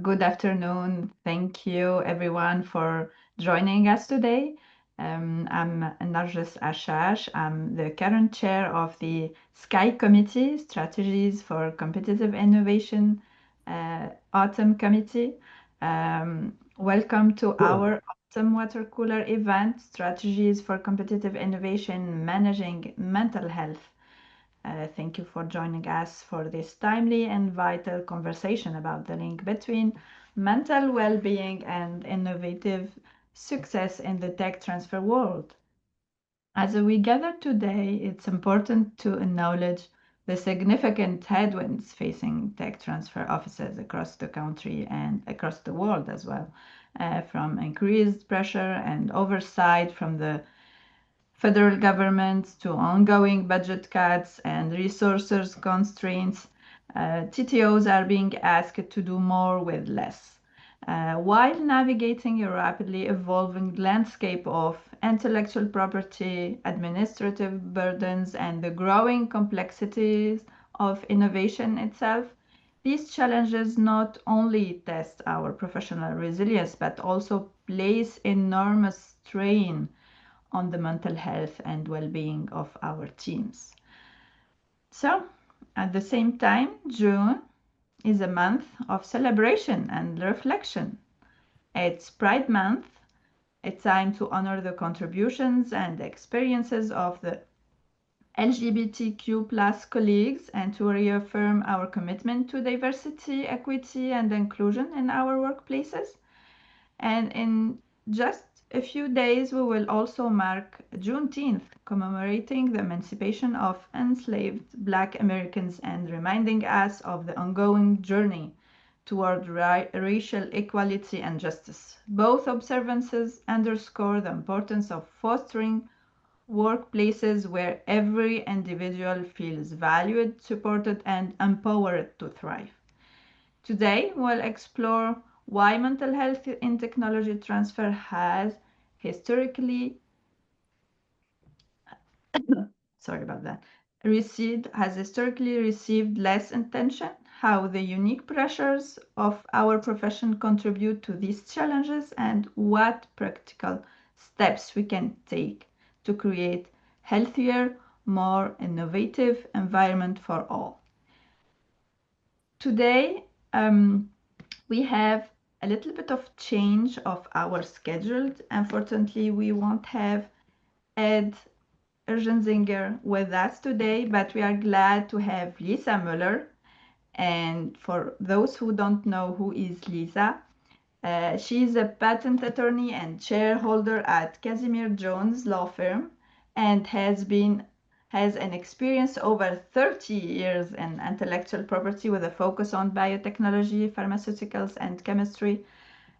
Good afternoon. Thank you, everyone, for joining us today. I'm Narges Ashash. I'm the current chair of the SKY Committee, Strategies for Competitive Innovation Autumn Committee. Welcome to our Autumn Watercooler event, Strategies for Competitive Innovation Managing Mental Health. Thank you for joining us for this timely and vital conversation about the link between mental well-being and innovative success in the tech transfer world. As we gather today, it's important to acknowledge the significant headwinds facing tech transfer offices across the country and across the world as well, from increased pressure and oversight from the federal government to ongoing budget cuts and resources constraints. TTOs are being asked to do more with less, while navigating a rapidly evolving landscape of intellectual property, administrative burdens, and the growing complexities of innovation itself. These challenges not only test our professional resilience but also place enormous strain on the mental health and well-being of our teams. So, at the same time, June is a month of celebration and reflection. It's Pride Month, a time to honor the contributions and experiences of the LGBTQ plus colleagues and to reaffirm our commitment to diversity, equity, and inclusion in our workplaces. And in just a few days, we will also mark Juneteenth, commemorating the emancipation of enslaved Black Americans and reminding us of the ongoing journey toward racial equality and justice. Both observances underscore the importance of fostering workplaces where every individual feels valued, supported, and empowered to thrive. Today, we'll explore why mental health in technology transfer has historically, sorry about that, has historically received less attention, how the unique pressures of our profession contribute to these challenges, and what practical steps we can take to create healthier, more innovative environment for all. Today, we have a little bit of change of our schedule. Unfortunately, we won't have Ed Ergenzinger with us today, but we are glad to have Lisa Muller. And for those who don't know who is Lisa, she is a patent attorney and shareholder at Casimir Jones Law Firm and has an experience over 30 years in intellectual property with a focus on biotechnology, pharmaceuticals, and chemistry.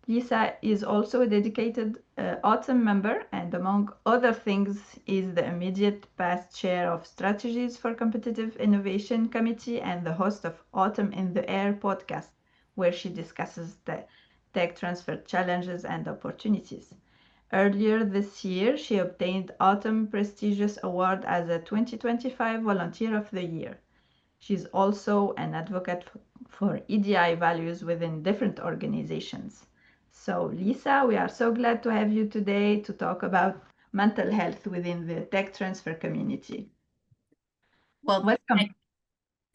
Lisa is also a dedicated Autumn member and, among other things, is the immediate past chair of Strategies for Competitive Innovation Committee and the host of Autumn in the Air podcast, where she discusses the tech transfer challenges and opportunities. Earlier this year, she obtained Autumn prestigious award as a 2025 Volunteer of the Year. She's also an advocate for EDI values within different organizations. So, Lisa, we are so glad to have you today to talk about mental health within the tech transfer community. Well, welcome.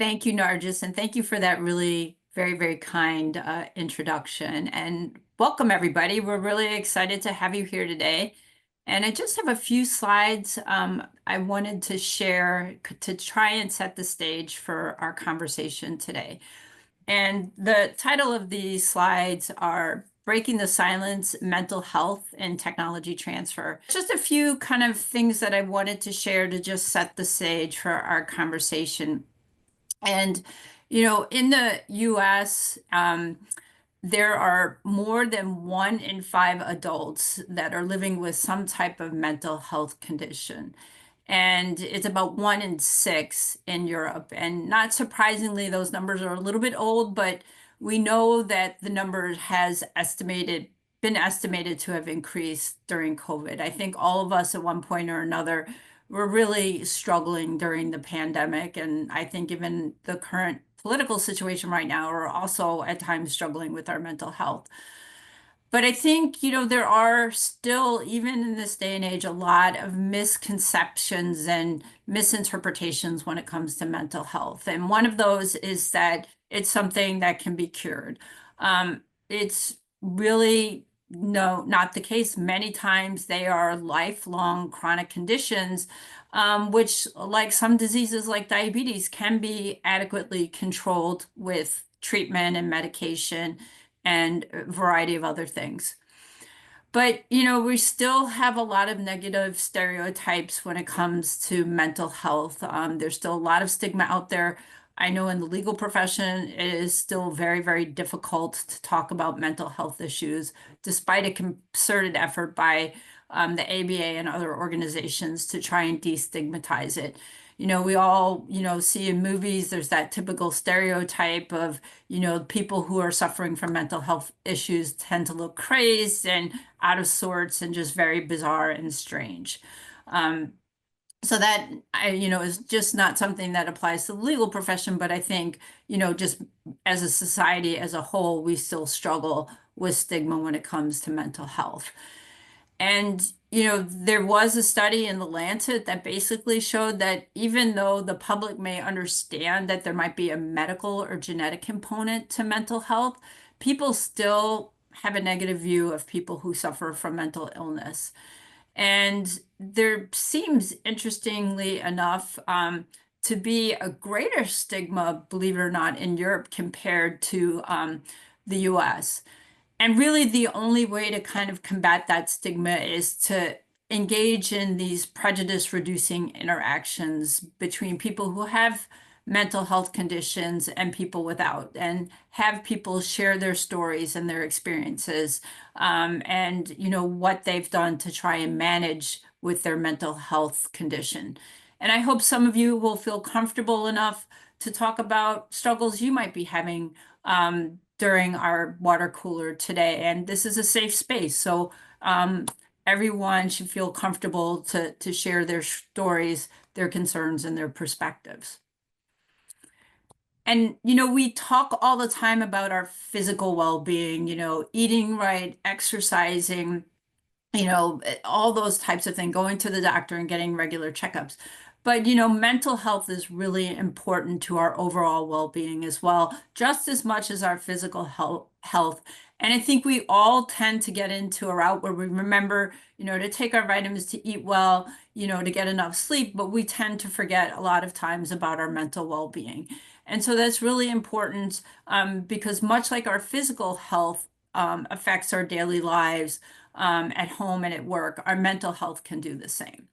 Thank you, Nargis, and thank you for that really very, very kind introduction. And welcome, everybody. We're really excited to have you here today. And I just have a few slides I wanted to share to try and set the stage for our conversation today. And the title of these slides are Breaking the Silence, Mental Health and Technology Transfer. Just a few kind of things that I wanted to share to just set the stage for our conversation. And, in the US, there are more than 1 in 5 adults that are living with some type of mental health condition. And it's about 1 in 6 in Europe. And not surprisingly, those numbers are a little bit old, but we know that the number has been estimated to have increased during COVID. I think all of us at one point or another were really struggling during the pandemic. And I think even the current political situation right now are also at times struggling with our mental health. But I think, there are still, even in this day and age, a lot of misconceptions and misinterpretations when it comes to mental health. And one of those is that it's something that can be cured. It's really no, not the case. Many times they are lifelong chronic conditions, which, like some diseases like diabetes, can be adequately controlled with treatment and medication and a variety of other things. But, we still have a lot of negative stereotypes when it comes to mental health. There's still a lot of stigma out there. I know in the legal profession, it is still very, very difficult to talk about mental health issues, despite a concerted effort by the ABA and other organizations to try and destigmatize it. We all, see in movies, there's that typical stereotype of, people who are suffering from mental health issues tend to look crazed and out of sorts and just very bizarre and strange. So that is just not something that applies to the legal profession, but I think, just as a society as a whole, we still struggle with stigma when it comes to mental health. And, there was a study in the Lancet that basically showed that even though the public may understand that there might be a medical or genetic component to mental health, people still have a negative view of people who suffer from mental illness. And there seems, interestingly enough, to be a greater stigma, believe it or not, in Europe compared to the US. And really, the only way to kind of combat that stigma is to engage in these prejudice reducing interactions between people who have mental health conditions and people without, and have people share their stories and their experiences, and what they've done to try and manage with their mental health condition. And I hope some of you will feel comfortable enough to talk about struggles you might be having during our water cooler today. And this is a safe space. So everyone should feel comfortable to share their stories, their concerns, and their perspectives. And, we talk all the time about our physical well-being, eating right, exercising, all those types of things, going to the doctor and getting regular checkups. But, mental health is really important to our overall well-being as well, just as much as our physical health. And I think we all tend to get into a route where we remember, to take our vitamins, to eat well, to get enough sleep, but we tend to forget a lot of times about our mental well-being. And so that's really important because much like our physical health affects our daily lives, at home and at work, our mental health can do the same.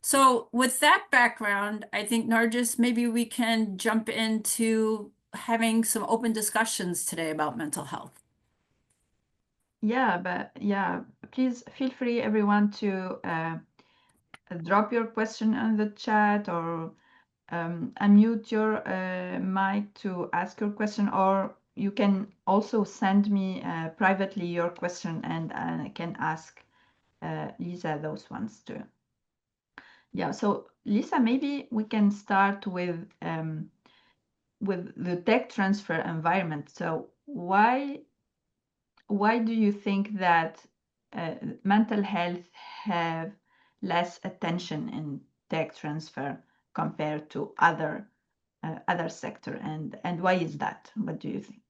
So with that background, I think, Nargis, maybe we can jump into having some open discussions today about mental health. Yeah, please feel free, everyone, to drop your question on the chat or unmute your mic to ask your question, or you can also send me privately your question and I can ask Lisa those ones too. Yeah, so Lisa, maybe we can start with the tech transfer environment. So why do you think that mental health have less attention in tech transfer compared to other sector, and why is that? What do you think?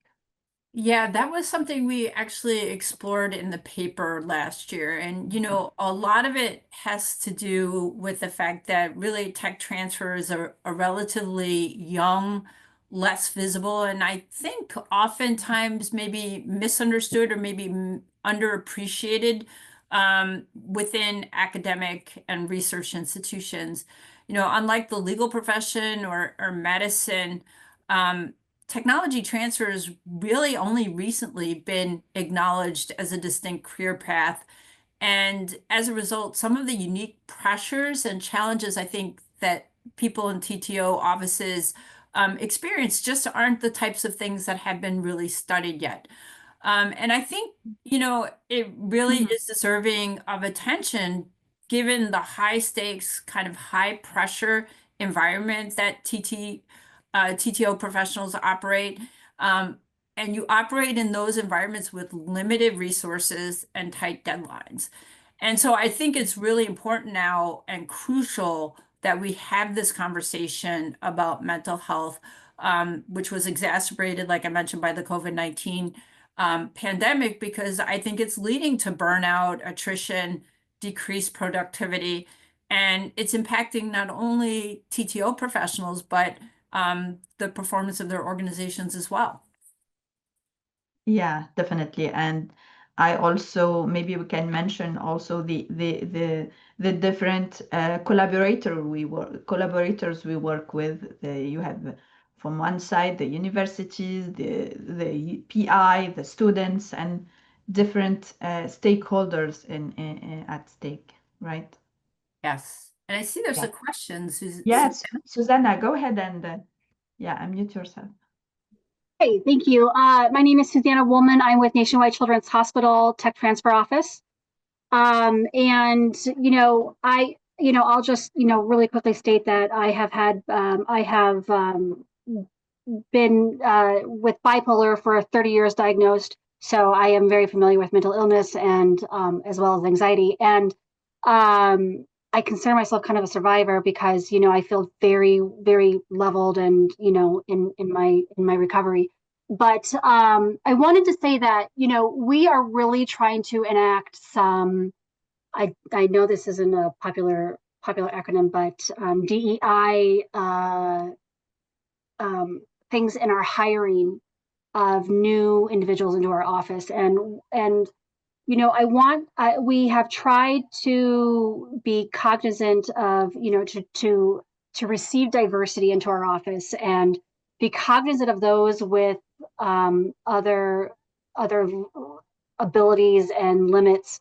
Yeah, that was something we actually explored in the paper last year. And, a lot of it has to do with the fact that really tech transfer is a relatively young, less visible, and I think oftentimes maybe misunderstood or maybe underappreciated within academic and research institutions. Unlike the legal profession or medicine, technology transfer has really only recently been acknowledged as a distinct career path. And as a result, some of the unique pressures and challenges I think that people in TTO offices experience just aren't the types of things that have been really studied yet. And I think, it really Mhm. is deserving of attention given the high stakes, kind of high pressure environment that TT TTO professionals operate. And you operate in those environments with limited resources and tight deadlines. And so I think it's really important now and crucial that we have this conversation about mental health, which was exacerbated, like I mentioned, by the COVID-19 pandemic, because I think it's leading to burnout, attrition, decreased productivity, and it's impacting not only TTO professionals, but the performance of their organizations as well. Yeah, definitely. And I also maybe we can mention also the different collaborators we work with. You have from one side the universities, the PI, the students, and different stakeholders at stake, right? Yes. And I see there's Yeah. a question, Yes, Susanna, go ahead and yeah, unmute yourself. Hey, thank you. My name is Susanna Woolman. I'm with Nationwide Children's Hospital Tech Transfer Office. And I'll just, really quickly state that I have been with bipolar for 30 years diagnosed. So I am very familiar with mental illness and as well as anxiety. And I consider myself kind of a survivor because, I feel very, very leveled and, in my recovery. But I wanted to say that, we are really trying to enact some, I know this isn't a popular acronym, but DEI things in our hiring of new individuals into our office. And we have tried to be cognizant of, to receive diversity into our office and be cognizant of those with other abilities and limits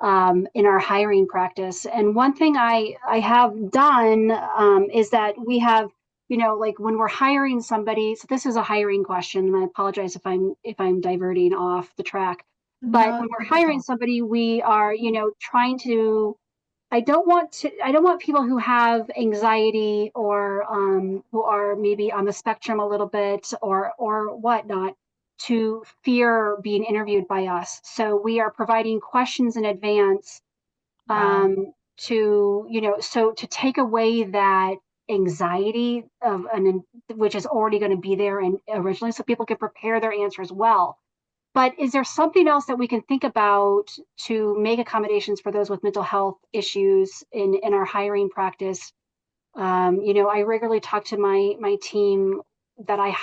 in our hiring practice. And one thing I have done is that we have, like when we're hiring somebody, so this is a hiring question, and I apologize if I'm diverting off the track. But No, when we're hiring somebody, we are, trying to, I don't want people who have anxiety or who are maybe on the spectrum a little bit or whatnot to fear being interviewed by us. So we are providing questions in advance wow, to take away that anxiety of which is already going to be there and originally, so people can prepare their answers well. But is there something else that we can think about to make accommodations for those with mental health issues in our hiring practice? I regularly talk to my team that I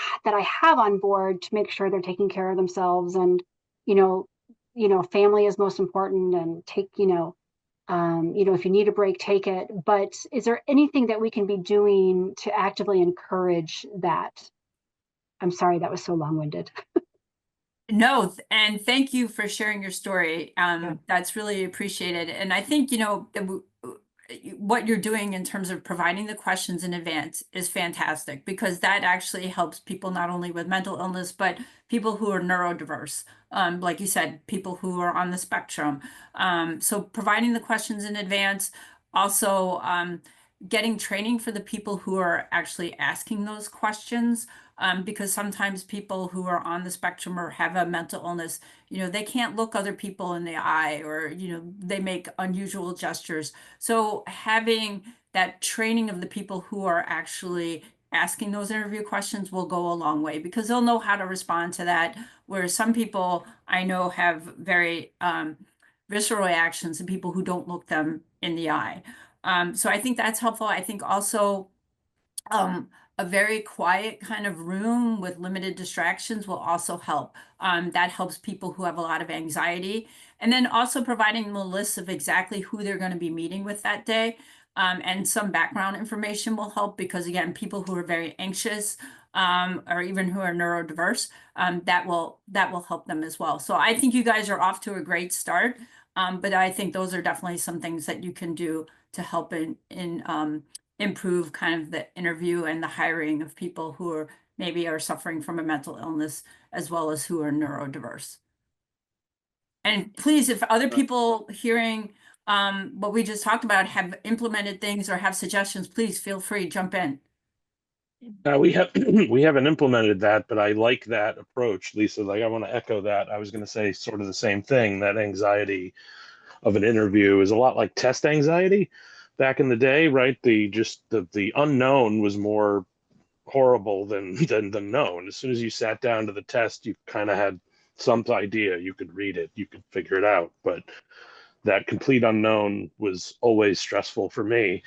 have on board to make sure they're taking care of themselves, and you know, family is most important, and if you need a break, take it. But is there anything that we can be doing to actively encourage that? I'm sorry, that was so long-winded. No, and thank you for sharing your story. yeah, That's really appreciated. And I think, what you're doing in terms of providing the questions in advance is fantastic, because that actually helps people not only with mental illness, but people who are neurodiverse. Like you said, people who are on the spectrum. So providing the questions in advance, also getting training for the people who are actually asking those questions. Because sometimes people who are on the spectrum or have a mental illness, they can't look other people in the eye, or, they make unusual gestures. So having that training of the people who are actually asking those interview questions will go a long way, because they'll know how to respond to that. Whereas some people I know have very visceral reactions to people who don't look them in the eye. So I think that's helpful. I think also a very quiet kind of room with limited distractions will also help. That helps people who have a lot of anxiety. And then also providing them a list of exactly who they're going to be meeting with that day. And some background information will help, because again, people who are very anxious, or even who are neurodiverse, that will help them as well. So I think you guys are off to a great start. But I think those are definitely some things that you can do to help in improve kind of the interview and the hiring of people who are maybe are suffering from a mental illness, as well as who are neurodiverse. And please, if other people hearing what we just talked about have implemented things or have suggestions, please feel free to jump in. We have we haven't implemented that, but I like that approach, Lisa. Like I want to echo that. I was going to say sort of the same thing. That anxiety of an interview is a lot like test anxiety back in the day, right? The unknown was more horrible than the known. As soon as you sat down to the test, you kind of had some idea. You could read it, you could figure it out. But that complete unknown was always stressful for me.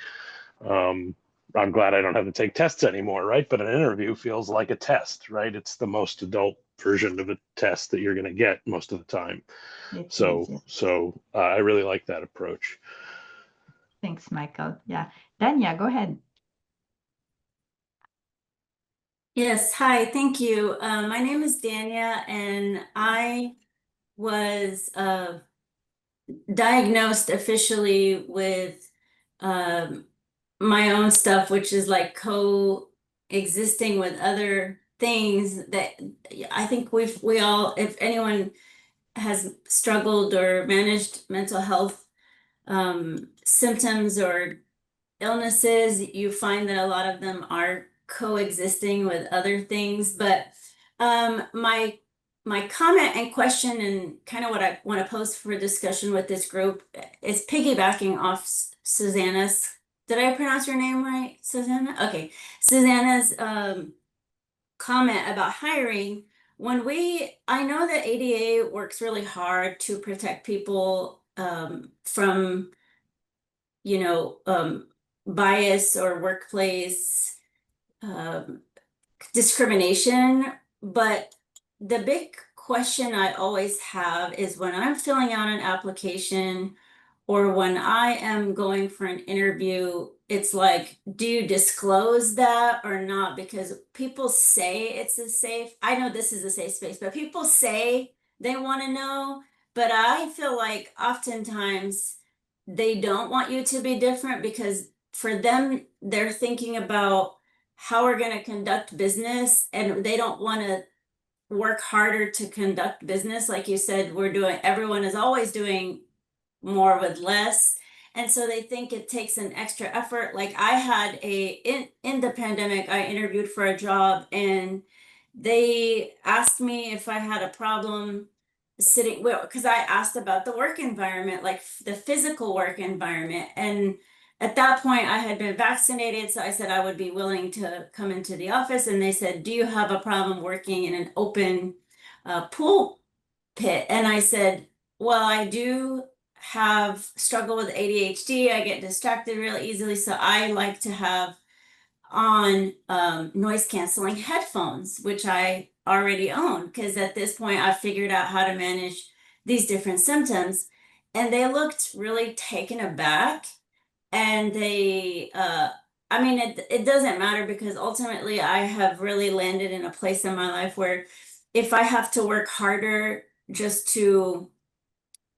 Um, I'm glad I don't have to take tests anymore, right? But an interview feels like a test, right? It's the most adult version of a test that you're going to get most of the time. It So, is, yes. I really like that approach. Thanks, Michael. Yeah. Danya, go ahead. Yes, hi, thank you. My name is Dania, and I was diagnosed officially with um, my own stuff, which is like coexisting with other things that I think we all, if anyone has struggled or managed mental health symptoms or illnesses, you find that a lot of them are coexisting with other things. But my comment and question and kind of what I want to pose for discussion with this group is piggybacking off Susanna's. Did I pronounce your name right, Susanna? Okay, Susanna's comment about hiring. I know that ADA works really hard to protect people from bias or workplace um, discrimination. But the big question I always have is when I'm filling out an application or when I am going for an interview, it's like, do you disclose that or not? Because people say it's a safe, I know this is a safe space, but people say they want to know. But I feel like oftentimes they don't want you to be different because for them, they're thinking about how we're going to conduct business and they don't want to work harder to conduct business. Like you said, everyone is always doing more with less. And so they think it takes an extra effort. Like I had in the pandemic, I interviewed for a job and they asked me if I had a problem sitting, well, because I asked about the work environment, like the physical work environment. And at that point, I had been vaccinated. So I said I would be willing to come into the office. And they said, do you have a problem working in an open pool pit? And I said, well, I do have struggle with ADHD. I get distracted real easily. So I like to have on noise canceling headphones, which I already own, because at this point I figured out how to manage these different symptoms. And they looked really taken aback. And I mean, it doesn't matter because ultimately I have really landed in a place in my life where if I have to work harder just to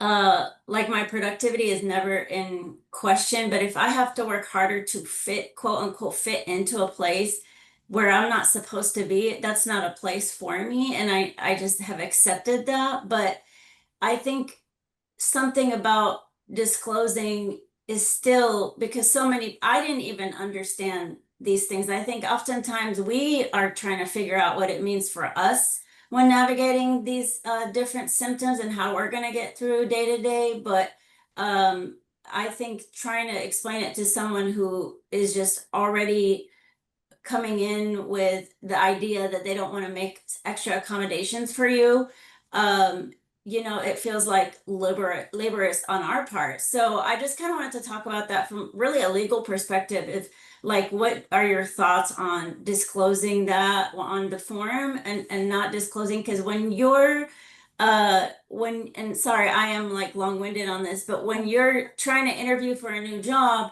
like my productivity is never in question, but if I have to work harder to fit, quote unquote, fit into a place where I'm not supposed to be, that's not a place for me. And I just have accepted that. But I think something about disclosing is still because I didn't even understand these things. I think oftentimes we are trying to figure out what it means for us when navigating these different symptoms and how we're going to get through day to day. But I think trying to explain it to someone who is just already coming in with the idea that they don't want to make extra accommodations for you, um, it feels like laborious on our part. So I just kind of wanted to talk about that from really a legal perspective. If like, what are your thoughts on disclosing that on the form and not disclosing? Because and sorry, I am like long-winded on this, but when you're trying to interview for a new job,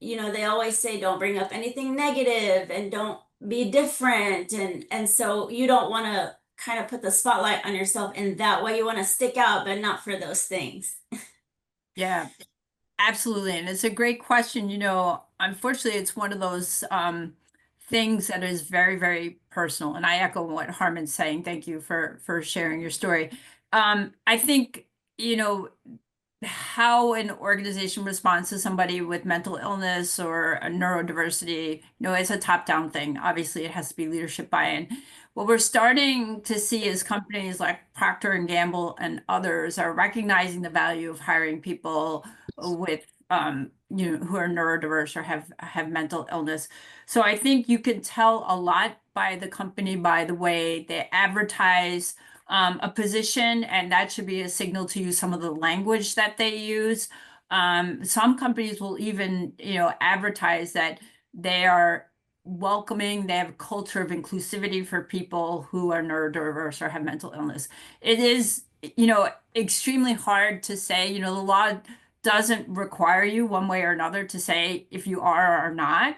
they always say don't bring up anything negative and don't be different. And so you don't want to kind of put the spotlight on yourself in that way. You want to stick out, but not for those things. Yeah, absolutely. And it's a great question. Unfortunately, it's one of those things that is very, very personal. And I echo what Harmon's saying. Thank you for sharing your story. I think, how an organization responds to somebody with mental illness or a neurodiversity, it's a top-down thing. Obviously, it has to be leadership buy-in. What we're starting to see is companies like Procter and Gamble and others are recognizing the value of hiring people with who are neurodiverse or have mental illness. So I think you can tell a lot by the company by the way they advertise a position, and that should be a signal to you some of the language that they use. Some companies will even, advertise that they are welcoming, they have a culture of inclusivity for people who are neurodiverse or have mental illness. It is, extremely hard to say, the law doesn't require you one way or another to say if you are or not.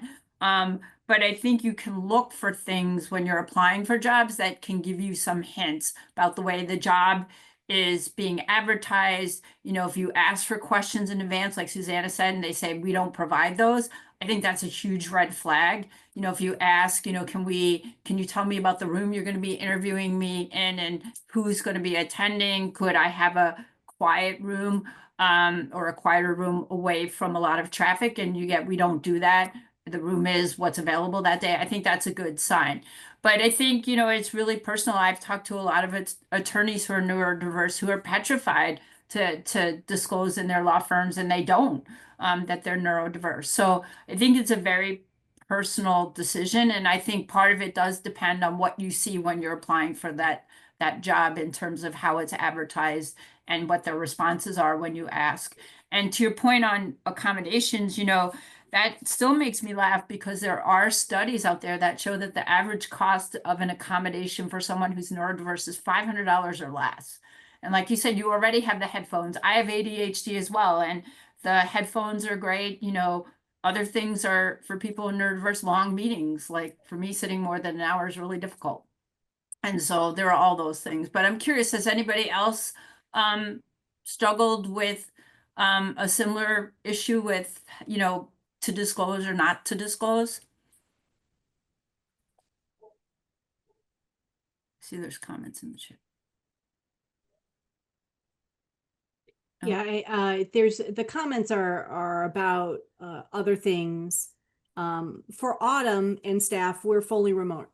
But I think you can look for things when you're applying for jobs that can give you some hints about the way the job is being advertised. If you ask for questions in advance, like Susanna said, and they say we don't provide those, I think that's a huge red flag. If you ask, can you tell me about the room you're going to be interviewing me in and who's going to be attending? Could I have a quiet room or a quieter room away from a lot of traffic? And we don't do that. The room is what's available that day. I think that's a good sign. But I think, it's really personal. I've talked to a lot of attorneys who are neurodiverse who are petrified to disclose in their law firms, and they don't, that they're neurodiverse. So I think it's a very personal decision. And I think part of it does depend on what you see when you're applying for that job in terms of how it's advertised and what their responses are when you ask. And to your point on accommodations, that still makes me laugh because there are studies out there that show that the average cost of an accommodation for someone who's neurodiverse is $500 or less. And like you said, you already have the headphones. I have ADHD as well, and the headphones are great. Other things are for people in neurodiverse long meetings. Like for me, sitting more than an hour is really difficult. And so there are all those things. But I'm curious, has anybody else struggled with a similar issue with, to disclose or not to disclose? See, there's comments in the chat. Yeah, there's the comments are about other things. For Autumn and staff, we're fully remote.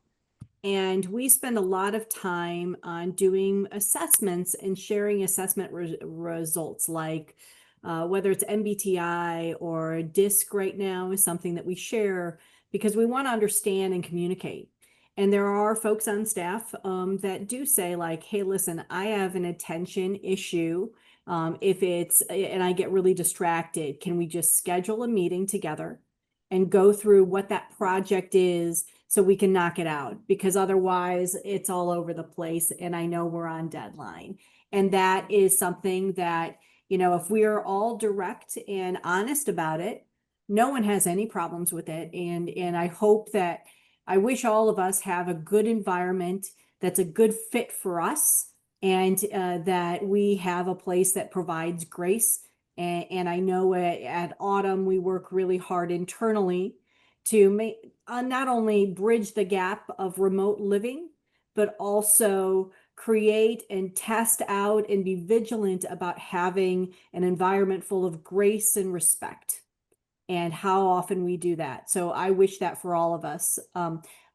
And we spend a lot of time on doing assessments and sharing assessment results, like whether it's MBTI or DISC right now is something that we share because we want to understand and communicate. And there are folks on staff that do say like, hey, listen, I have an attention issue. And I get really distracted, can we just schedule a meeting together and go through what that project is so we can knock it out? Because otherwise it's all over the place and I know we're on deadline. And that is something that, if we are all direct and honest about it, no one has any problems with it. And I wish all of us have a good environment that's a good fit for us, and that we have a place that provides grace. And I know at Autumn, we work really hard internally to make not only bridge the gap of remote living, but also create and test out and be vigilant about having an environment full of grace and respect, and how often we do that. So I wish that for all of us.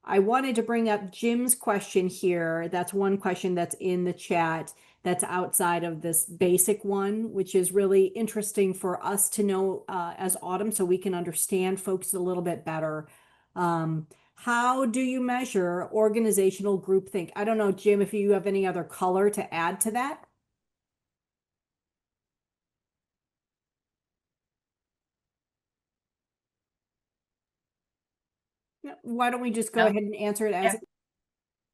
I wanted to bring up Jim's question here. That's one question that's in the chat that's outside of this basic one, which is really interesting for us to know as Autumn, so we can understand folks a little bit better. How do you measure organizational groupthink? I don't know, Jim, if you have any other color to add to that. Why don't we just go ahead and answer it as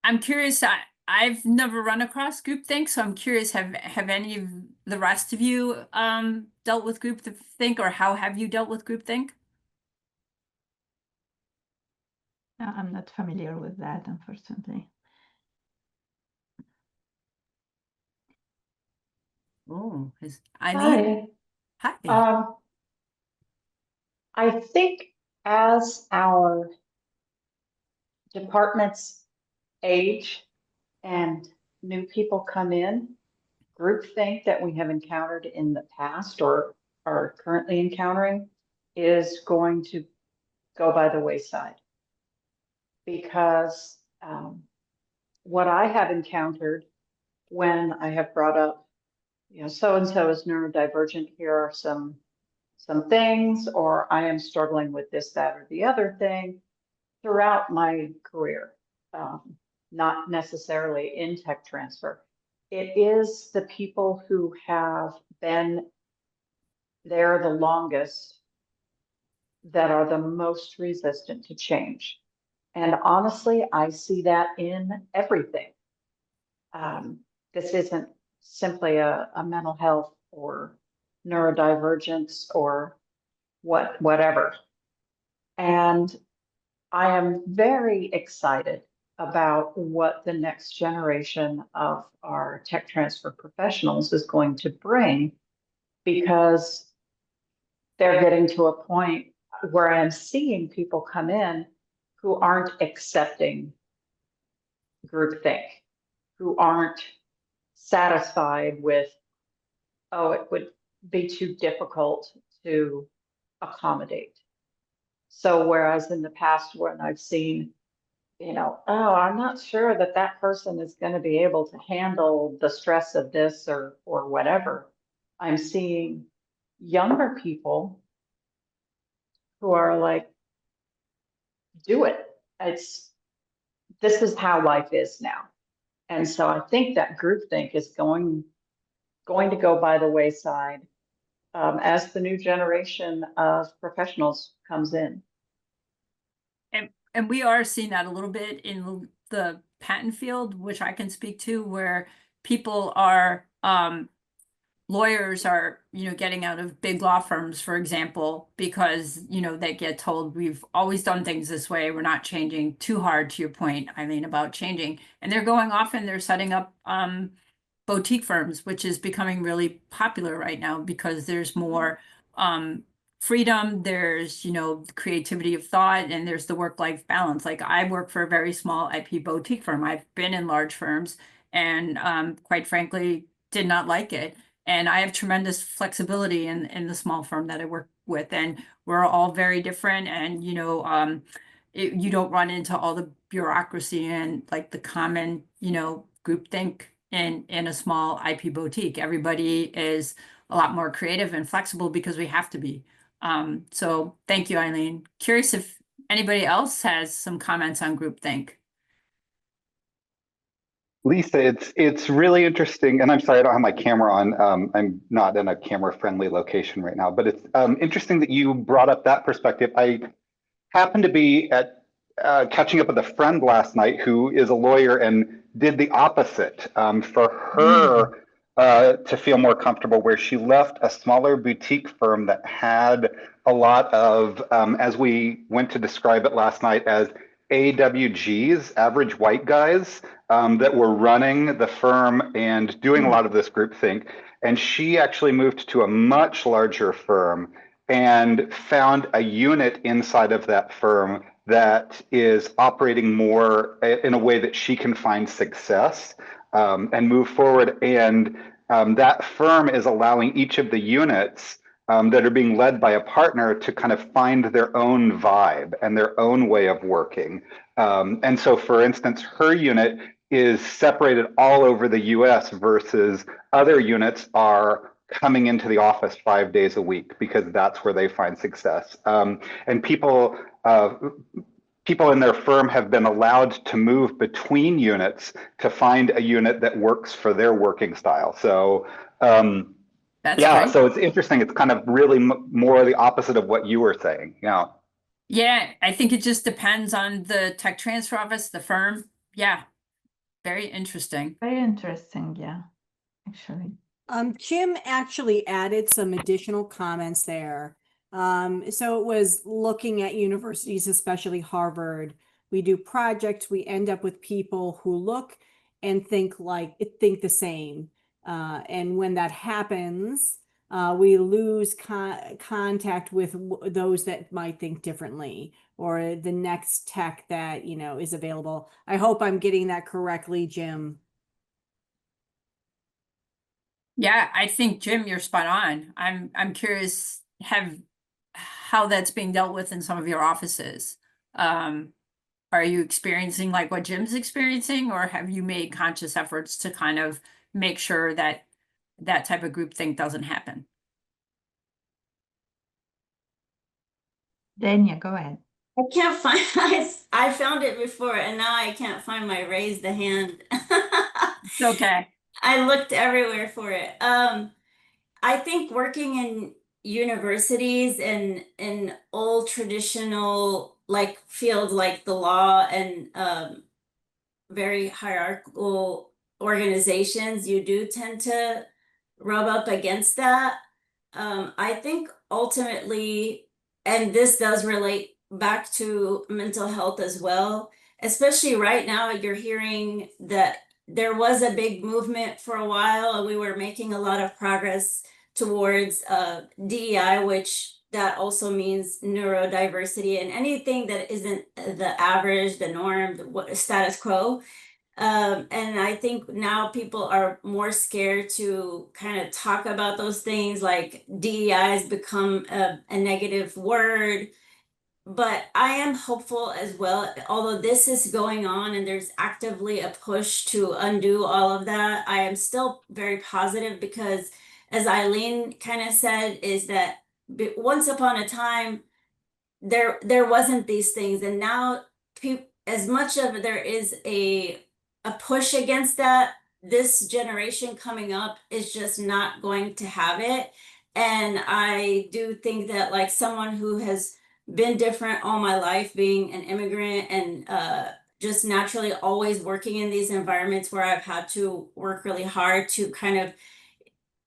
I'm curious. I've never run across groupthink, so I'm curious. Have any of the rest of you dealt with groupthink, or how have you dealt with groupthink? I'm not familiar with that, unfortunately. Oh, I need. Hi. I think as our departments age and new people come in, groupthink that we have encountered in the past or are currently encountering is going to go by the wayside. Because what I have encountered when I have brought up, you know, so and so is neurodivergent, here are some things, or I am struggling with this, that, or the other thing throughout my career, not necessarily in tech transfer. It is the people who have been there the longest that are the most resistant to change. And honestly, I see that in everything. This isn't simply a mental health or neurodivergence or whatever. And I am very excited about what the next generation of our tech transfer professionals is going to bring, because they're getting to a point where I'm seeing people come in who aren't accepting groupthink, who aren't satisfied with, oh, it would be too difficult to accommodate. So whereas in the past when I've seen, you know, oh, I'm not sure that that person is going to be able to handle the stress of this or whatever, I'm seeing younger people who are like, do it. This is how life is now. And so I think that groupthink is going to go by the wayside as the new generation of professionals comes in. And we are seeing that a little bit in the patent field, which I can speak to, where people are, lawyers are, getting out of big law firms, for example, because, they get told we've always done things this way. We're not changing too hard, to your point, Eileen, about changing. And they're going off and they're setting up boutique firms, which is becoming really popular right now because there's more freedom, there's, creativity of thought, and there's the work-life balance. Like I work for a very small IP boutique firm. I've been in large firms and quite frankly, did not like it. And I have tremendous flexibility in the small firm that I work with. And we're all very different. And, you don't run into all the bureaucracy and like the common, groupthink in a small IP boutique. Everybody is a lot more creative and flexible because we have to be. So thank you, Eileen. Curious if anybody else has some comments on groupthink. Lisa, it's really interesting, and I'm sorry I don't have my camera on. I'm not in a camera-friendly location right now, but it's interesting that you brought up that perspective. I happened to be at catching up with a friend last night who is a lawyer and did the opposite for her to feel more comfortable, where she left a smaller boutique firm that had a lot of, as we went to describe it last night, as AWGs, average white guys, that were running the firm and doing a lot of this groupthink. And she actually moved to a much larger firm and found a unit inside of that firm that is operating more in a way that she can find success and move forward. And that firm is allowing each of the units that are being led by a partner to kind of find their own vibe and their own way of working. And so, for instance, her unit is separated all over the US versus other units are coming into the office 5 days a week because that's where they find success. And people in their firm have been allowed to move between units to find a unit that works for their working style. So yeah, great. so it's interesting. It's kind of really more the opposite of what you were saying. Yeah. Yeah, I think it just depends on the tech transfer office, the firm. Yeah, very interesting. Very interesting, yeah, actually. Jim actually added some additional comments there. So it was looking at universities, especially Harvard. We do projects, we end up with people who look and think the same. And when that happens, we lose contact with those that might think differently, or the next tech that, is available. I hope I'm getting that correctly, Jim. Yeah, I think Jim, you're spot on. I'm curious how that's being dealt with in some of your offices. Are you experiencing like what Jim's experiencing, or have you made conscious efforts to kind of make sure that that type of groupthink doesn't happen? Dania, go ahead. I can't find, I found it before and now I can't find my raise the hand. It's okay. I looked everywhere for it. I think working in universities and in old traditional like fields like the law and very hierarchical organizations, you do tend to rub up against that. I think ultimately, and this does relate back to mental health as well, especially right now, you're hearing that there was a big movement for a while and we were making a lot of progress towards DEI, which that also means neurodiversity and anything that isn't the average, the norm, the status quo. And I think now people are more scared to kind of talk about those things, like DEI has become a negative word. But I am hopeful as well, although this is going on and there's actively a push to undo all of that. I am still very positive because, as Eileen kind of said, is that once upon a time, there wasn't these things, and now as much of there is a push against that, this generation coming up is just not going to have it. And I do think that, like someone who has been different all my life, being an immigrant and just naturally always working in these environments where I've had to work really hard to kind of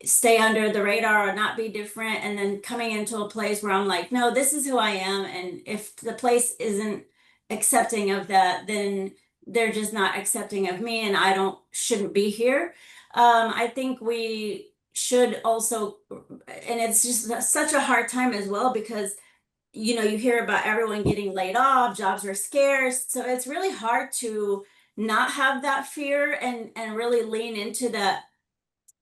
stay under the radar or not be different, and then coming into a place where I'm like, no, this is who I am, and if the place isn't accepting of that, then they're just not accepting of me and I shouldn't be here. I think we should also, and it's just such a hard time as well because you hear about everyone getting laid off, jobs are scarce, so it's really hard to not have that fear and really lean into that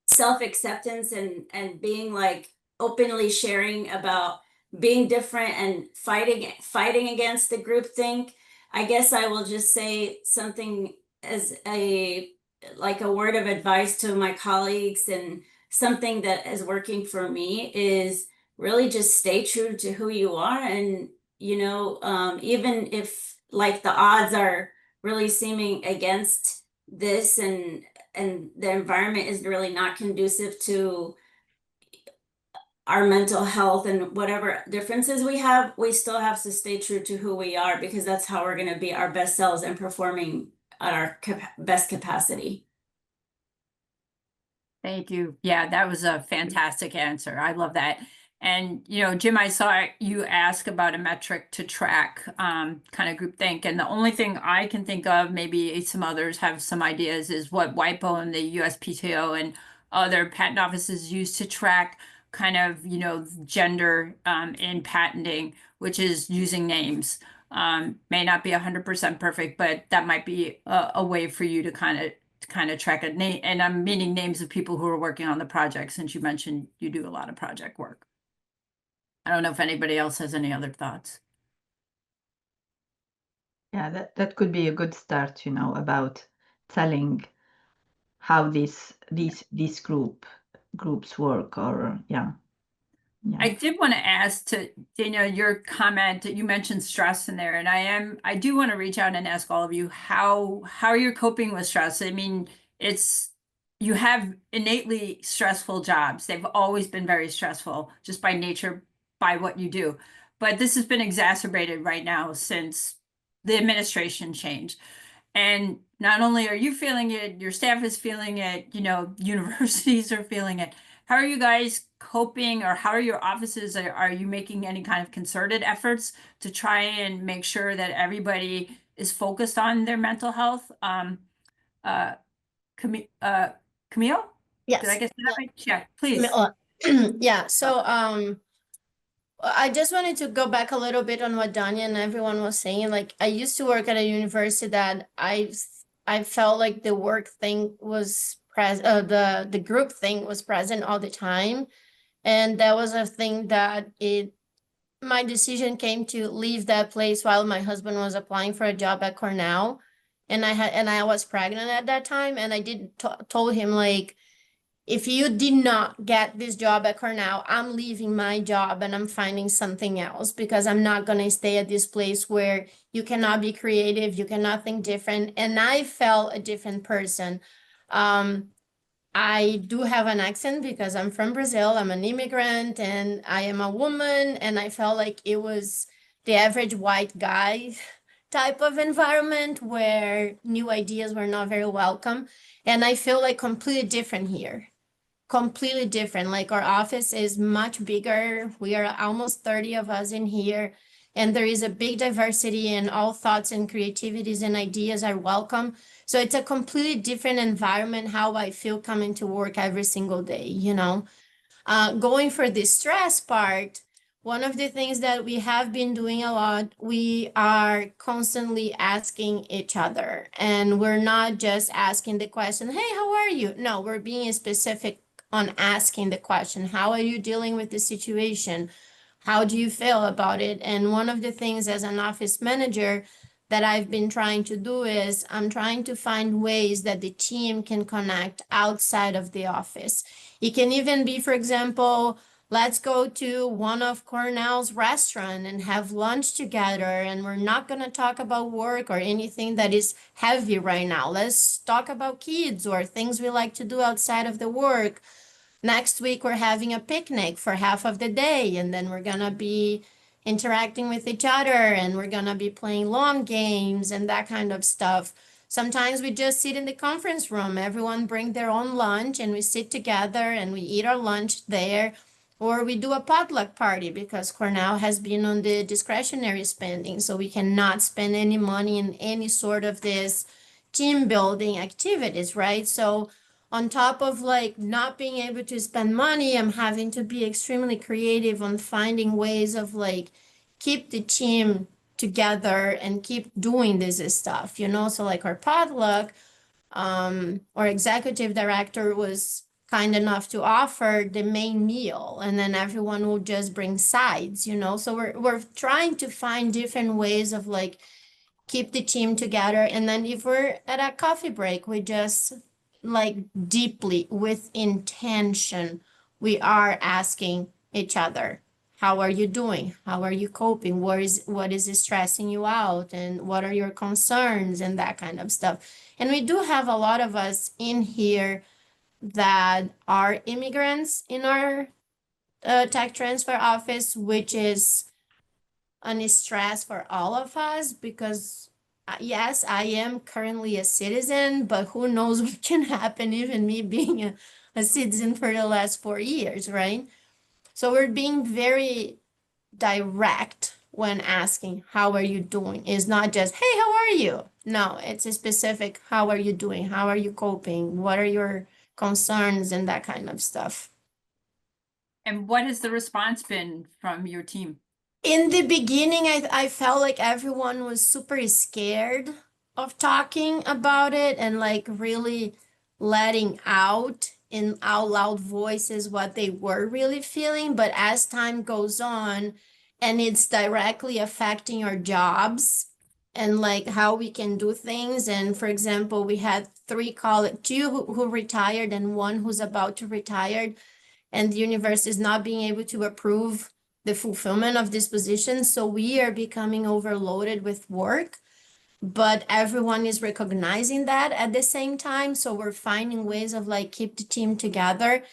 self-acceptance and being like openly sharing about being different and fighting against the groupthink. I guess I will just say something as a like a word of advice to my colleagues, and something that is working for me is really just stay true to who you are. And even if like the odds are really seeming against this, and the environment is really not conducive to our mental health and whatever differences we have, we still have to stay true to who we are, because that's how we're going to be our best selves and performing at our best capacity. Thank you. Yeah, that was a fantastic answer. I love that. And, Jim, I saw you ask about a metric to track kind of groupthink. And the only thing I can think of, maybe some others have some ideas, is what WIPO and the USPTO and other patent offices use to track kind of, gender in patenting, which is using names. May not be 100% perfect, but that might be a way for you to kind of track a name. And I'm meaning names of people who are working on the project, since you mentioned you do a lot of project work. I don't know if anybody else has any other thoughts. Yeah, that could be a good start, about telling how these groups work, or yeah. I did want to ask to Daniel, your comment, you mentioned stress in there, and I do want to reach out and ask all of you how you're coping with stress. I mean, you have innately stressful jobs. They've always been very stressful just by nature, by what you do. But this has been exacerbated right now since the administration change. And not only are you feeling it, your staff is feeling it, universities are feeling it. How are you guys coping, or how are your offices? Are you making any kind of concerted efforts to try and make sure that everybody is focused on their mental health? Camille? Yes. Did I get that right? Yeah, please. Yeah. So I just wanted to go back a little bit on what Danya and everyone was saying. Like, I used to work at a university that I felt like the work thing was the group thing was present all the time. And that was a thing that my decision came to leave that place while my husband was applying for a job at Cornell. And I was pregnant at that time. And I told him, like, if you did not get this job at Cornell, I'm leaving my job and I'm finding something else, because I'm not going to stay at this place where you cannot be creative, you cannot think different. And I felt a different person. I do have an accent because I'm from Brazil. I'm an immigrant and I am a woman. And I felt like it was the average white guy type of environment where new ideas were not very welcome. And I feel like completely different here. Completely different. Like, our office is much bigger. We are almost 30 of us in here. And there is a big diversity, and all thoughts and creativities and ideas are welcome. So it's a completely different environment how I feel coming to work every single day, you know. Going for the stress part, one of the things that we have been doing a lot, we are constantly asking each other. And we're not just asking the question, hey, how are you? No, we're being specific on asking the question, how are you dealing with the situation? How do you feel about it? And one of the things as an office manager that I've been trying to do is I'm trying to find ways that the team can connect outside of the office. It can even be, for example, let's go to one of Cornell's restaurant and have lunch together. And we're not going to talk about work or anything that is heavy right now. Let's talk about kids or things we like to do outside of the work. Next week, we're having a picnic for half of the day, and then we're gonna be interacting with each other, and we're gonna be playing long games and that kind of stuff. Sometimes we just sit in the conference room, everyone bring their own lunch, and we sit together and we eat our lunch there. Or we do a potluck party, because Cornell has been on the discretionary spending, so we cannot spend any money in any sort of this team building activities, right? So on top of like not being able to spend money, I'm having to be extremely creative on finding ways of like keep the team together and keep doing this stuff, you know? So like our potluck, our executive director was kind enough to offer the main meal, and then everyone will just bring sides, you know? So we're trying to find different ways of like keep the team together. And then if we're at a coffee break, we just like deeply with intention, we are asking each other, how are you doing? How are you coping? What is stressing you out? And what are your concerns and that kind of stuff? And we do have a lot of us in here that are immigrants in our tech transfer office, which is an stress for all of us, because yes, I am currently a citizen, but who knows what can happen, even me being a citizen for the last 4 years, right? So we're being very direct when asking, how are you doing? It's not just, hey, how are you? No, it's a specific, how are you doing? How are you coping? What are your concerns and that kind of stuff? And what has the response been from your team? In the beginning, I felt like everyone was super scared of talking about it and like really letting out in out loud voices what they were really feeling. But as time goes on and it's directly affecting our jobs and like how we can do things. And for example, we had two who retired and one who's about to retire, and the universe is not being able to approve the fulfillment of this position. So we are becoming overloaded with work, but everyone is recognizing that at the same time. So we're finding ways of like keep the team together.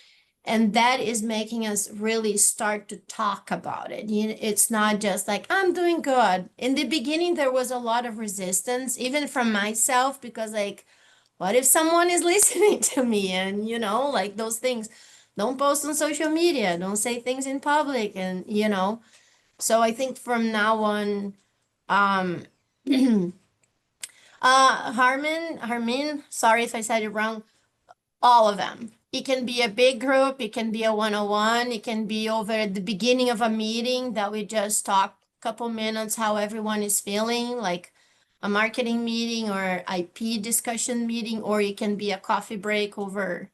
And that is making us really start to talk about it. It's not just like, I'm doing good. In the beginning, there was a lot of resistance, even from myself, because like, what if someone is listening to me? And, you know, like those things. Don't post on social media. Don't say things in public. And, you know, so I think from now on, Harmin, sorry if I said it wrong, all of them. It can be a big group, it can be a one-on-one, it can be over at the beginning of a meeting that we just talk a couple minutes how everyone is feeling. Like a marketing meeting or IP discussion meeting, or it can be a coffee break over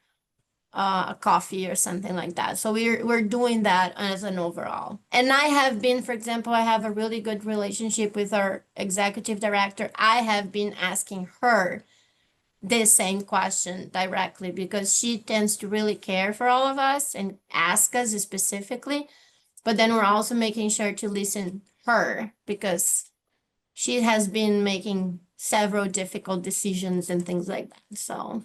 a coffee or something like that. So we're doing that as an overall. And I have been, for example, I have a really good relationship with our executive director. I have been asking her the same question directly because she tends to really care for all of us and ask us specifically. But then we're also making sure to listen her because she has been making several difficult decisions and things like that. So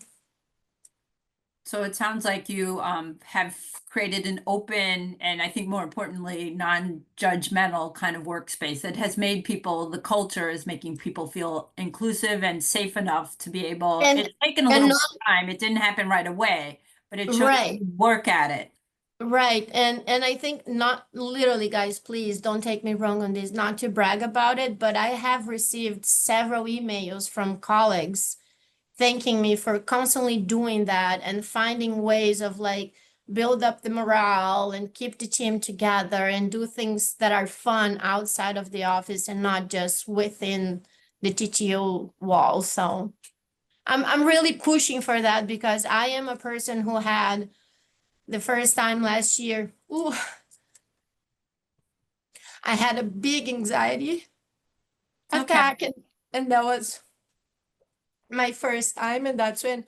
it sounds like you have created an open and I think more importantly, non-judgmental kind of workspace that has made people, the culture is making people feel inclusive and safe enough to be able, And- it's taken a and little not- time. It didn't happen right away, but it shows Right. you work at it. Right. And I think not literally, guys, please don't take me wrong on this, not to brag about it, but I have received several emails from colleagues thanking me for constantly doing that and finding ways of like build up the morale and keep the team together and do things that are fun outside of the office and not just within the TTO walls. So I'm really pushing for that because I am a person who had the first time last year, I had a big anxiety attack, and that was my first time, and that's when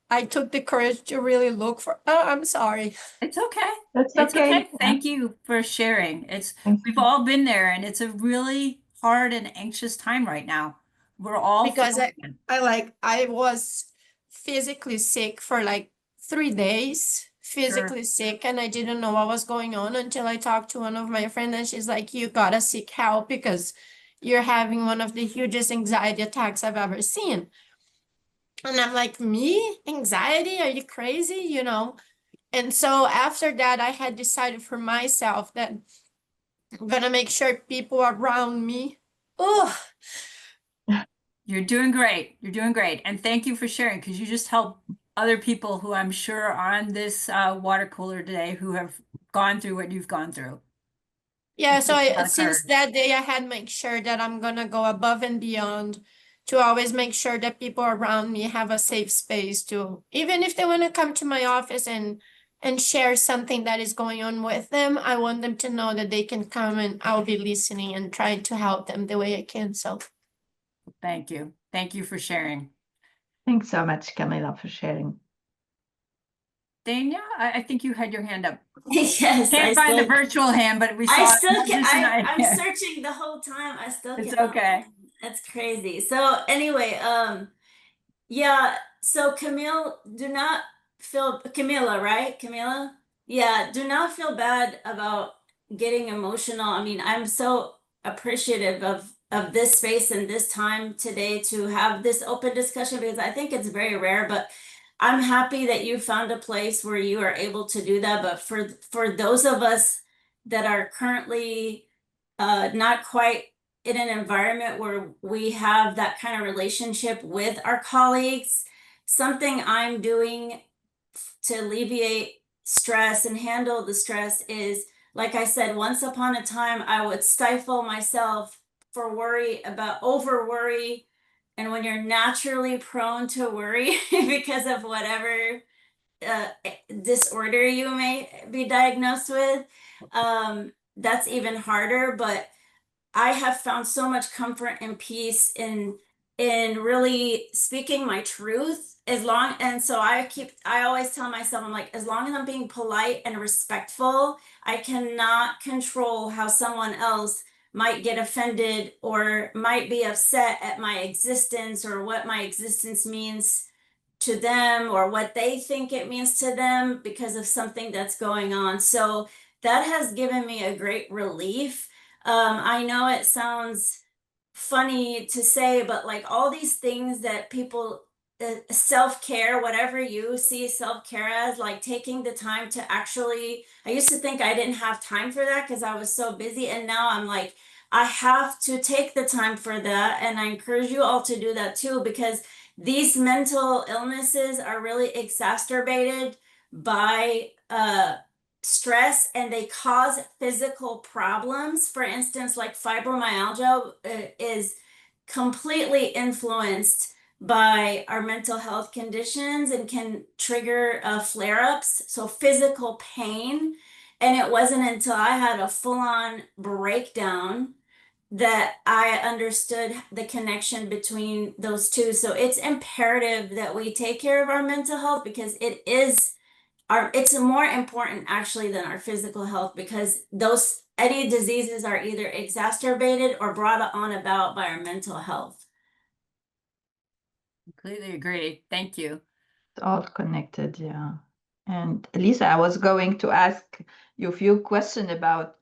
I took the courage to really look for. Oh, I'm sorry. It's okay. That's It's okay. okay. Thank you for sharing. Thank We've you. all been there and it's a really hard and anxious time right now. We're all Because feeling it. I was physically sick for like 3 days, physically sick, and I didn't know what was going on until I talked to one of my friends, and she's like, "You gotta seek help because you're having one of the hugest anxiety attacks I've ever seen." And I'm like, "Me? Anxiety? Are you crazy?" You know? And so after that, I had decided for myself that I'm gonna make sure people around me, oh, You're doing great. You're doing great. And thank you for sharing because you just helped other people who I'm sure are on this water cooler today who have gone through what you've gone through. yeah, It so takes a lot of since courage. that day, I had make sure that I'm gonna go above and beyond to always make sure that people around me have a safe space to, even if they want to come to my office and share something that is going on with them, I want them to know that they can come and I'll be listening and trying to help them the way I can. So Thank you. Thank you for sharing. Thanks so much, Camila, for sharing. Dania, I think you had your hand up. Yes, I Can't find the still, virtual hand, but we saw I it. still Moses can, and I'm yeah. searching the whole time. I still It's cannot okay. find it. That's crazy. So anyway, yeah, so Camille, do not feel, Camila, right? Camila? Yeah, do not feel bad about getting emotional. I mean, I'm so appreciative of this space and this time today to have this open discussion because I think it's very rare, but I'm happy that you found a place where you are able to do that. But for those of us that are currently not quite in an environment where we have that kind of relationship with our colleagues, something I'm doing to alleviate stress and handle the stress is, like I said, once upon a time, I would stifle myself for worry about over worry. And when you're naturally prone to worry because of whatever uh, disorder you may be diagnosed with, that's even harder. But I have found so much comfort and peace in really speaking my truth as long and so I always tell myself I'm like as long as I'm being polite and respectful, I cannot control how someone else might get offended or might be upset at my existence or what my existence means to them or what they think it means to them because of something that's going on. So that has given me a great relief. I know it sounds funny to say, but like all these things that people, self-care, whatever you see self-care as, like taking the time to actually, I used to think I didn't have time for that because I was so busy. And now I'm like, I have to take the time for that. And I encourage you all to do that too, because these mental illnesses are really exacerbated by stress and they cause physical problems. For instance, like fibromyalgia is completely influenced by our mental health conditions and can trigger flare-ups, so physical pain. And it wasn't until I had a full-on breakdown that I understood the connection between those two. So it's imperative that we take care of our mental health, because it's more important actually than our physical health, because those any diseases are either exacerbated or brought on about by our mental health. Completely agree. Thank you. It's all connected, yeah. And Lisa, I was going to ask you a few questions about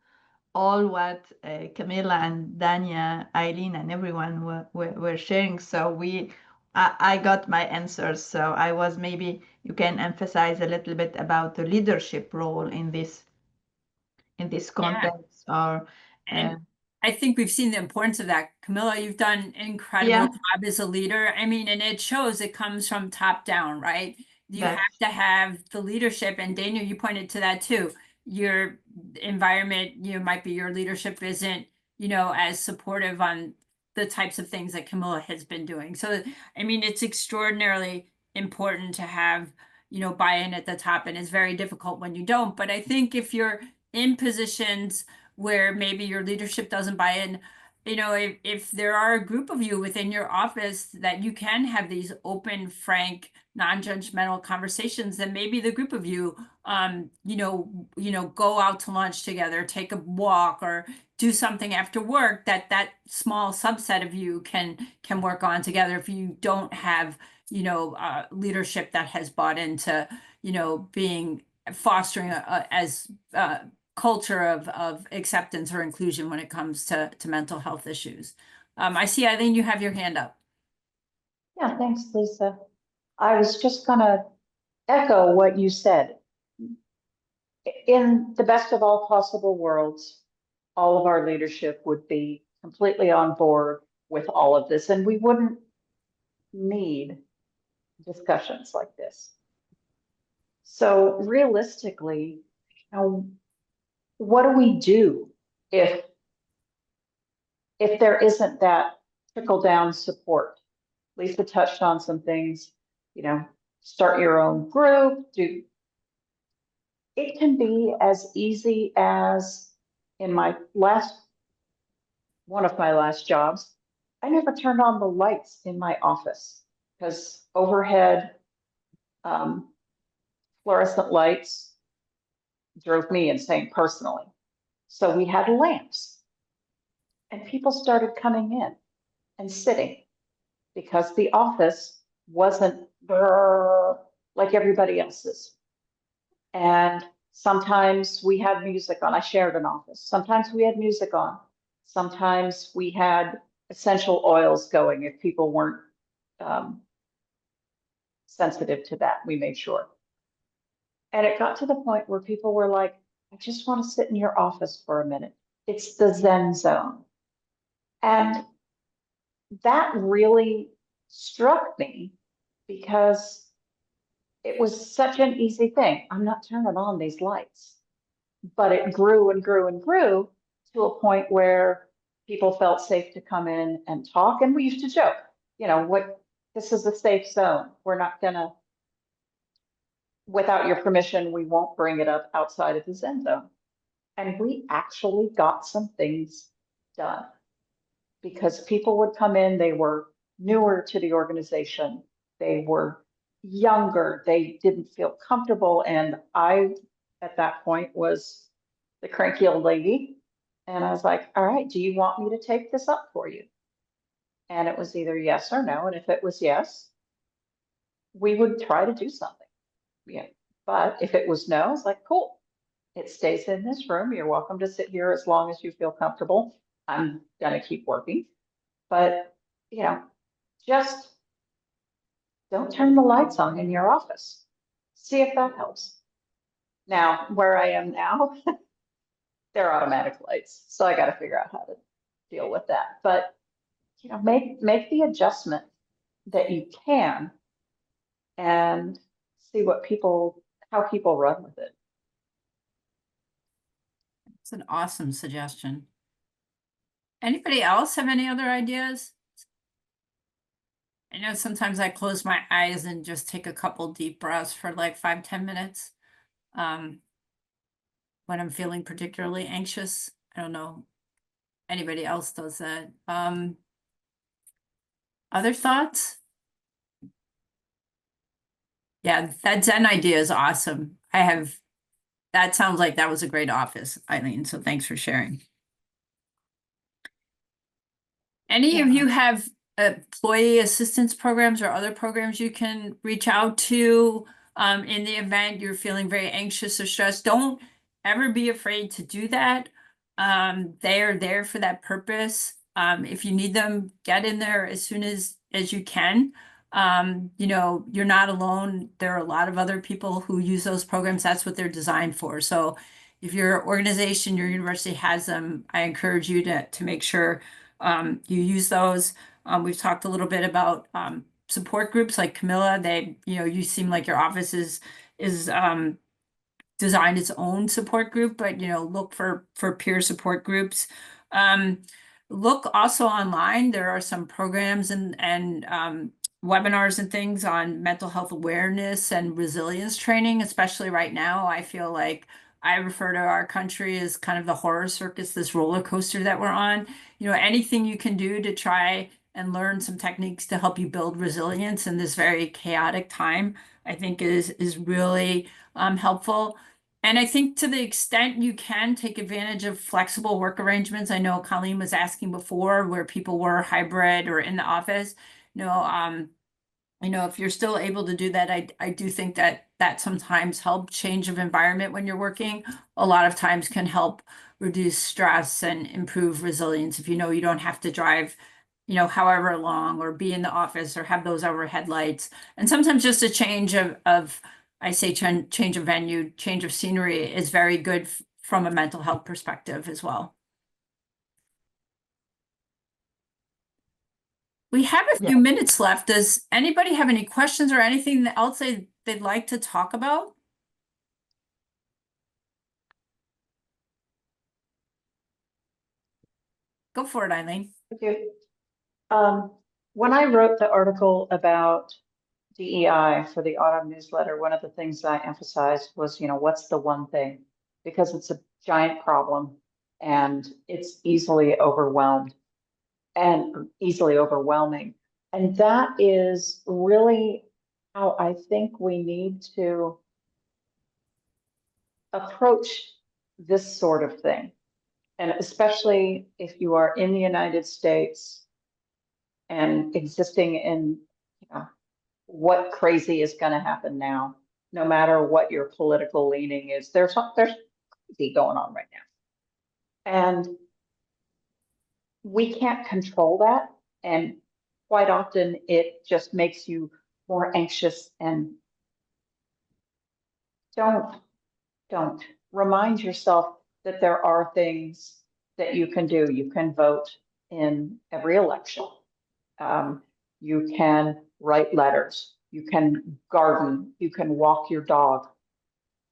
all what Camilla and Dania, Eileen, and everyone were sharing. So I got my answers. So I was, maybe you can emphasize a little bit about the leadership role in this context, or And I think we've seen the importance of that. Camilla, you've done an incredible Yeah. job as a leader. I mean, and it shows, it comes from top down, right? You have That's to have the leadership, and Daniel, you pointed to that too. Your environment, might be your leadership isn't, as supportive on the types of things that Camilla has been doing. So, I mean, it's extraordinarily important to have, buy-in at the top, and it's very difficult when you don't. But I think if you're in positions where maybe your leadership doesn't buy in, if there are a group of you within your office that you can have these open, frank, non-judgmental conversations, then maybe the group of you, go out to lunch together, take a walk, or do something after work that small subset of you can work on together. If you don't have, leadership that has bought into, being fostering as culture of acceptance or inclusion when it comes to mental health issues. I see, Eileen, you have your hand up. Yeah, thanks, Lisa. I was just gonna echo what you said. In the best of all possible worlds, all of our leadership would be completely on board with all of this, and we wouldn't need discussions like this. So realistically, what do we do if there isn't that trickle down support? Lisa touched on some things, start your own group, it can be as easy as in one of my last jobs, I never turned on the lights in my office because overhead fluorescent lights drove me insane personally. So we had lamps, and people started coming in and sitting because the office wasn't like everybody else's. And sometimes we had music on. I shared an office. Sometimes we had music on. Sometimes we had essential oils going if people weren't sensitive to that. We made sure. And it got to the point where people were like, I just want to sit in your office for a minute. It's the Zen zone. And that really struck me because it was such an easy thing. I'm not turning on these lights. But it grew and grew and grew to a point where people felt safe to come in and talk. And we used to joke, this is a safe zone. We're not gonna, without your permission, we won't bring it up outside of the Zen zone. And we actually got some things done because people would come in, they were newer to the organization, they were younger, they didn't feel comfortable. And I, at that point, was the cranky old lady. And I was like, all right, do you want me to take this up for you? And it was either yes or no. And if it was yes, we would try to do something. Yeah. But if it was no, it's like, cool, it stays in this room. You're welcome to sit here as long as you feel comfortable. I'm going to keep working. But, just don't turn the lights on in your office. See if that helps. Now, where I am now, they're automatic lights. So I got to figure out how to deal with that. But, make the adjustment that you can and see how people run with it. It's an awesome suggestion. Anybody else have any other ideas? I know sometimes I close my eyes and just take a couple deep breaths for like 5-10 minutes when I'm feeling particularly anxious. I don't know anybody else does that. Other thoughts? Yeah, that Zen idea is awesome. That sounds like that was a great office, Eileen. So thanks for sharing. Any of you have employee assistance programs or other programs you can reach out to in the event you're feeling very anxious or stressed? Don't ever be afraid to do that. They are there for that purpose. If you need them, get in there as soon as you can. You know, you're not alone. There are a lot of other people who use those programs. That's what they're designed for. So if your organization, your university has them, I encourage you to make sure you use those. We've talked a little bit about support groups like Camilla. You seem like your office is designed its own support group, but look for peer support groups. Look also online. There are some programs and webinars and things on mental health awareness and resilience training, especially right now. I feel like I refer to our country as kind of the horror circus, this roller coaster that we're on. Anything you can do to try and learn some techniques to help you build resilience in this very chaotic time, I think is really helpful. And I think to the extent you can take advantage of flexible work arrangements. I know Colleen was asking before where people were hybrid or in the office. If you're still able to do that, I do think that sometimes help. Change of environment when you're working a lot of times can help reduce stress and improve resilience. If you don't have to drive, however long, or be in the office or have those overhead lights. And sometimes just a change of I say change of venue, change of scenery is very good from a mental health perspective as well. We have a few minutes left. Does anybody have any questions or anything else they'd like to talk about? Go for it, Eileen. Okay. When I wrote the article about DEI for the autumn newsletter, one of the things I emphasized was, what's the one thing? Because it's a giant problem and it's easily overwhelming. And that is really how I think we need to approach this sort of thing. And especially if you are in the United States and existing in, what crazy is going to happen now, no matter what your political leaning is. There's crazy going on right now. And we can't control that. And quite often it just makes you more anxious. And don't remind yourself that there are things that you can do. You can vote in every election. You can write letters. You can garden. You can walk your dog.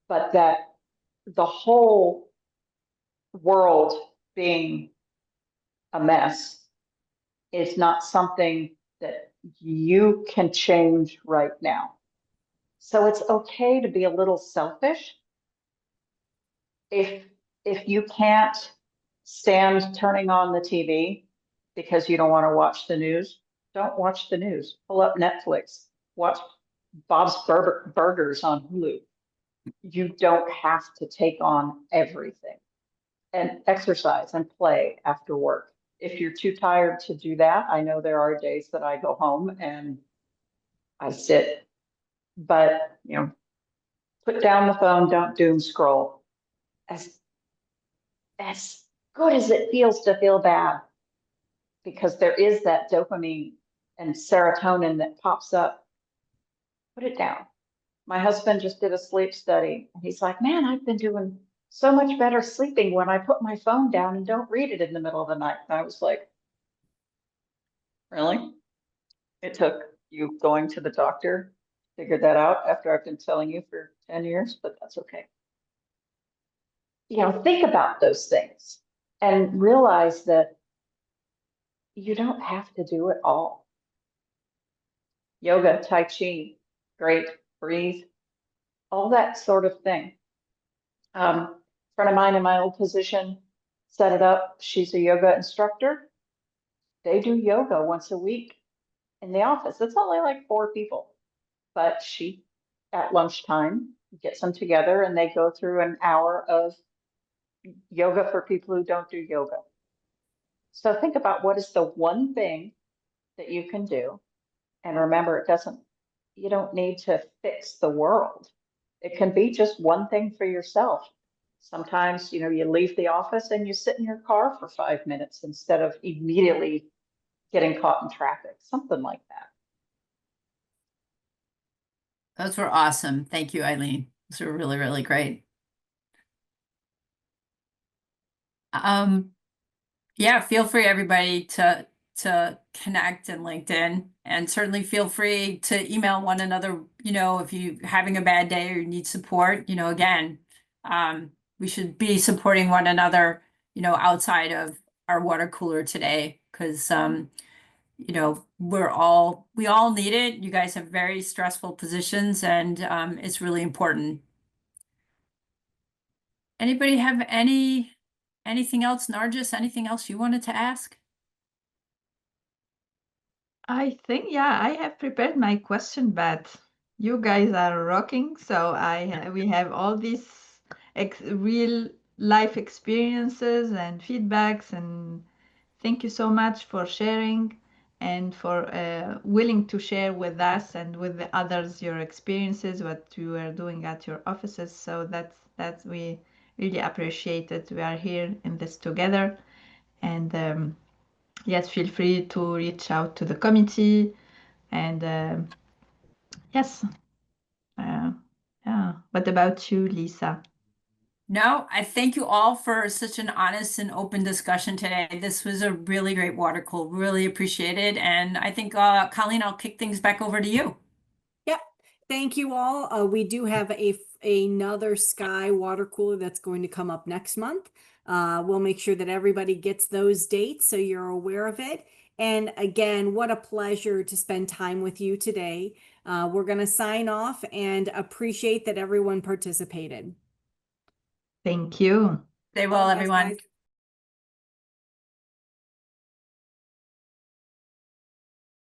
But that the whole world being a mess is not something that you can change right now. So it's okay to be a little selfish. If you can't stand turning on the TV because you don't want to watch the news, don't watch the news. Pull up Netflix, watch Bob's Burgers on Hulu. You don't have to take on everything. And exercise and play after work. If you're too tired to do that, I know there are days that I go home and I sit, but put down the phone, don't doom scroll. As good as it feels to feel bad, because there is that dopamine and serotonin that pops up, put it down. My husband just did a sleep study and he's like, man, I've been doing so much better sleeping when I put my phone down and don't read it in the middle of the night. And I was like, really? It took you going to the doctor to figure that out after I've been telling you for 10 years, but that's okay. Think about those things and realize that you don't have to do it all. Yoga, Tai Chi, great, breathe, all that sort of thing. A friend of mine in my old position set it up. She's a yoga instructor. They do yoga once a week in the office. It's only like 4 people, but she, at lunchtime, gets them together and they go through an hour of yoga for people who don't do yoga. So think about what is the one thing that you can do. And remember, you don't need to fix the world. It can be just one thing for yourself. Sometimes, you leave the office and you sit in your car for 5 minutes instead of immediately getting caught in traffic, something like that. Those were awesome. Thank you, Eileen. Those were really, really great. Yeah, feel free everybody to connect in LinkedIn, and certainly feel free to email one another, if you're having a bad day or you need support, again, we should be supporting one another, outside of our water cooler today, because we all need it. You guys have very stressful positions, and it's really important. Anybody have anything else, Nargis, anything else you wanted to ask? I think, yeah, I have prepared my question, but you guys are rocking. So we have all these real life experiences and feedbacks, and thank you so much for sharing and for willing to share with us and with the others your experiences, what you are doing at your offices. So that's we really appreciate it. We are here in this together, and yes, feel free to reach out to the committee. And yes, yeah. What about you, Lisa? No, I thank you all for such an honest and open discussion today. This was a really great water cool. Really appreciate it. And I think, Colleen, I'll kick things back over to you. Yep. Thank you all. We do have another Sky water cooler that's going to come up next month. We'll make sure that everybody gets those dates so you're aware of it. And again, what a pleasure to spend time with you today. We're going to sign off and appreciate that everyone participated. Thank you. Stay well, Thanks, everyone. guys.